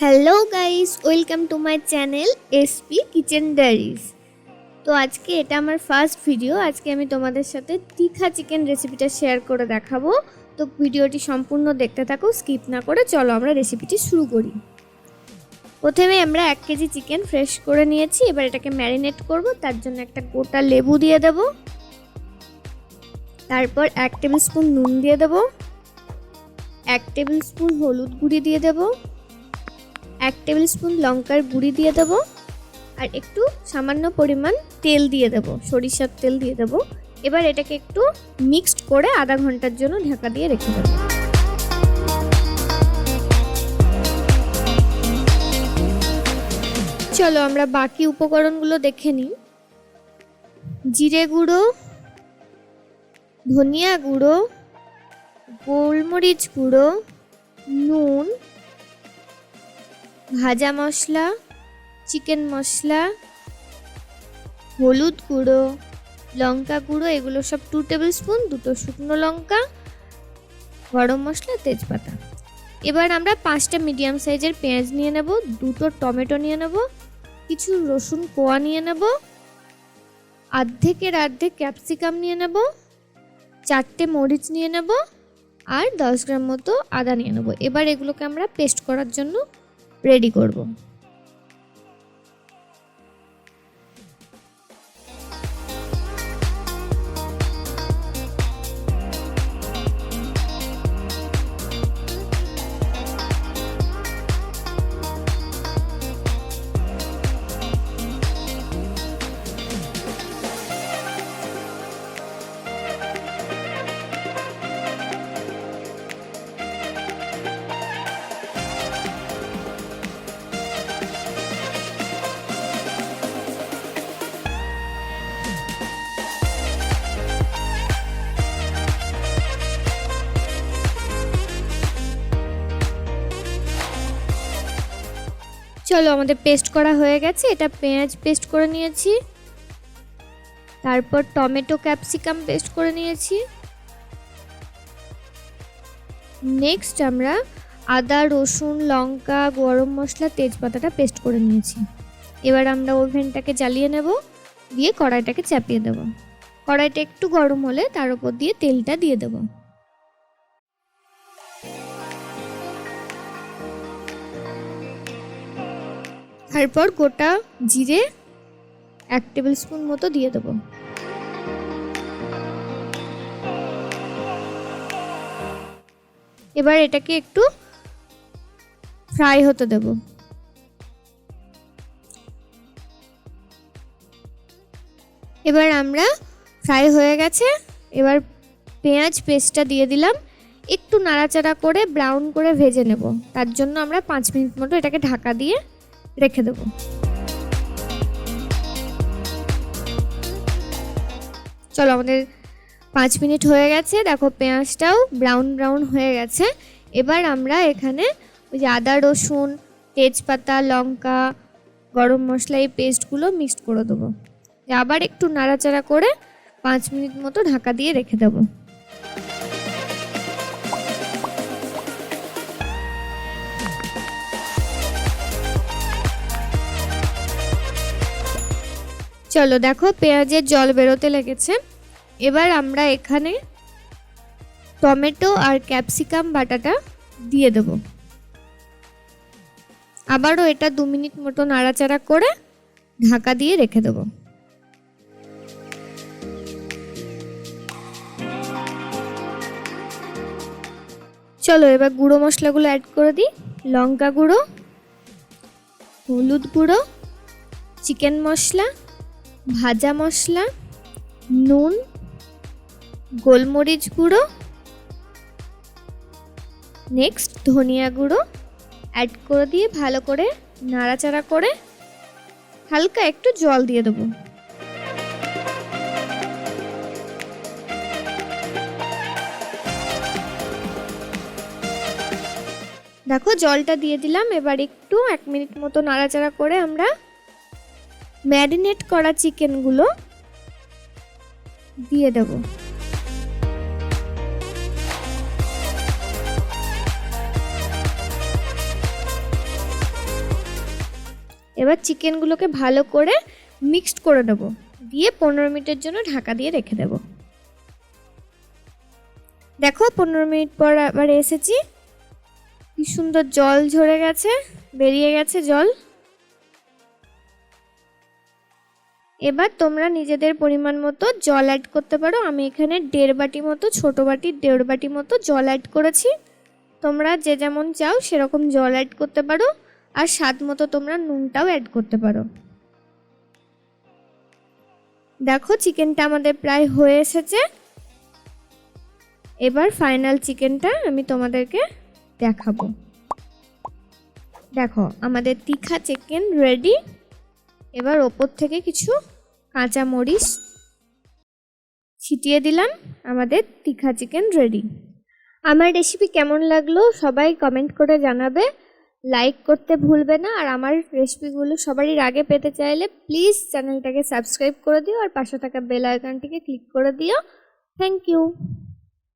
Hello guys, welcome to my channel SP kitchen diaries. তো আজকে এটা আমার ফার্স্ট ভিডিও। আজকে আমি তোমাদের সাথে তীখা চিকেন রেসিপিটা শেয়ার করে দেখাবো। তো ভিডিওটি সম্পূর্ণ দেখতে থাকো, স্কিপ না করে। চলো আমরা রেসিপিটি শুরু করি। প্রথমে আমরা 1 কেজি চিকেন ফ্রেশ করে নিয়েছি। এবার এটাকে ম্যারিনেট করব। তার জন্য একটা গোটা লেবু দিয়ে দেব, তারপর 1 টেবিল স্পুন নুন দিয়ে দেব, 1 টেবিল স্পুন হলুদ গুঁড়ি দিয়ে দেব, 1 টেবিল স্পুন লঙ্কার গুঁড়ি দিয়ে দেব, আর একটু সামান্য পরিমাণ তেল দিয়ে দেব, সরিষার তেল দিয়ে দেব। এবার এটাকে একটু মিক্সড করে আধা ঘন্টার জন্য ঢাকা দিয়ে রেখে দেব। চলো আমরা বাকি উপকরণগুলো দেখে নিই। জিরে গুঁড়ো, ধনিয়া গুঁড়ো, গোলমরিচ গুঁড়ো, নুন, ভাজা মশলা, চিকেন মশলা, হলুদ গুঁড়ো, লঙ্কা গুঁড়ো, এগুলো সব 2 টেবিল স্পুন, 2টো শুকনো লঙ্কা, গরম মশলা, তেজপাতা। এবার আমরা 5টা মিডিয়াম সাইজের পেঁয়াজ নিয়ে নেব, 2টো টমেটো নিয়ে নেব, কিছু রসুন কোয়া নিয়ে নেব, অর্ধেকের অর্ধেক ক্যাপসিকাম নিয়ে নেব, 4টে মরিচ নিয়ে নেব, আর 10 গ্রাম মতো আদা নিয়ে নেব। এবার এগুলোকে আমরা পেস্ট করার জন্য রেডি করব। চলো আমাদের পেস্ট করা হয়ে গেছে। এটা পেঁয়াজ পেস্ট করে নিয়েছি, তারপর টমেটো ক্যাপসিকাম পেস্ট করে নিয়েছি। নেক্সট আমরা আদা, রসুন, লঙ্কা, গরম মশলা, তেজপাতাটা পেস্ট করে নিয়েছি। এবার আমরা ওভেনটাকে জ্বালিয়ে নেব, দিয়ে কড়াইটাকে চাপিয়ে দেব। কড়াইটা একটু গরম হলে তার উপর দিয়ে তেলটা দিয়ে দেব। তারপর গোটা জিরে 1 টেবিল স্পুন মতো দিয়ে দেব। এবার এটাকে একটু ফ্রাই হতে দেব। এবার আমরা ফ্রাই হয়ে গেছে। এবার পেঁয়াজ পেস্টটা দিয়ে দিলাম, একটু নাড়াচাড়া করে ব্রাউন করে ভেজে নেব। তার জন্য আমরা 5 মিনিট মতো এটাকে ঢাকা দিয়ে রেখে দেব। চলো আমাদের 5 মিনিট হয়ে গেছে। দেখো পেঁয়াজটাও ব্রাউন ব্রাউন হয়ে গেছে। এবার আমরা এখানে ওই যে আদা, রসুন, তেজপাতা, লঙ্কা, গরম মশলা এই পেস্টগুলো মিক্সড করে দেবো। আবার একটু নাড়াচাড়া করে 5 মিনিট মতো ঢাকা দিয়ে রেখে দেবো। চলো দেখো পেঁয়াজের জল বেরোতে লেগেছে। এবার আমরা এখানে টমেটো আর ক্যাপসিকাম বাটাটা দিয়ে দেব। আবারও এটা 2 মিনিট মতো নাড়াচাড়া করে ঢাকা দিয়ে রেখে দেব। চলো এবার গুঁড়ো মশলাগুলো অ্যাড করে দিই। লঙ্কা গুঁড়ো, হলুদ গুঁড়ো, চিকেন মশলা, ভাজা মশলা, নুন, গোলমরিচ গুঁড়ো, নেক্সট ধনিয়া গুঁড়ো অ্যাড করে দিয়ে ভালো করে নাড়াচাড়া করে হালকা একটু জল দিয়ে দেবো। দেখো জলটা দিয়ে দিলাম। এবার একটু 1 মিনিট মতো নাড়াচাড়া করে আমরা ম্যারিনেট করা চিকেনগুলো দিয়ে দেব। এবার চিকেনগুলোকে ভালো করে মিক্সড করে নেব, দিয়ে 15 মিনিটের জন্য ঢাকা দিয়ে রেখে দেব। দেখো 15 মিনিট পর আবার এসেছি, কি সুন্দর জল ঝরে গেছে, বেরিয়ে গেছে জল। এবার তোমরা নিজেদের পরিমাণ মতো জল অ্যাড করতে পারো। আমি এখানে 1.5 বাটি মতো, ছোট বাটি 1.5 বাটি মতো জল অ্যাড করেছি। তোমরা যে যেমন চাও সেরকম জল অ্যাড করতে পারো, আর স্বাদ মতো তোমরা নুনটাও অ্যাড করতে পারো। দেখো চিকেনটা আমাদের প্রায় হয়ে এসেছে। এবার ফাইনাল চিকেনটা আমি তোমাদেরকে দেখাবো। দেখো আমাদের তিখা চিকেন রেডি। এবার ওপর থেকে কিছু কাঁচা মরিচ ছিটিয়ে দিলাম, আমাদের তিখা চিকেন রেডি। আমার রেসিপি কেমন লাগলো সবাই কমেন্ট করে জানাবে, লাইক করতে ভুলবে না। আর আমার রেসিপিগুলো সবারই আগে পেতে চাইলে প্লিজ চ্যানেলটাকে সাবস্ক্রাইব করে দিও, আর পাশে থাকা বেল আইকনটিকে ক্লিক করে দিও। Thank you.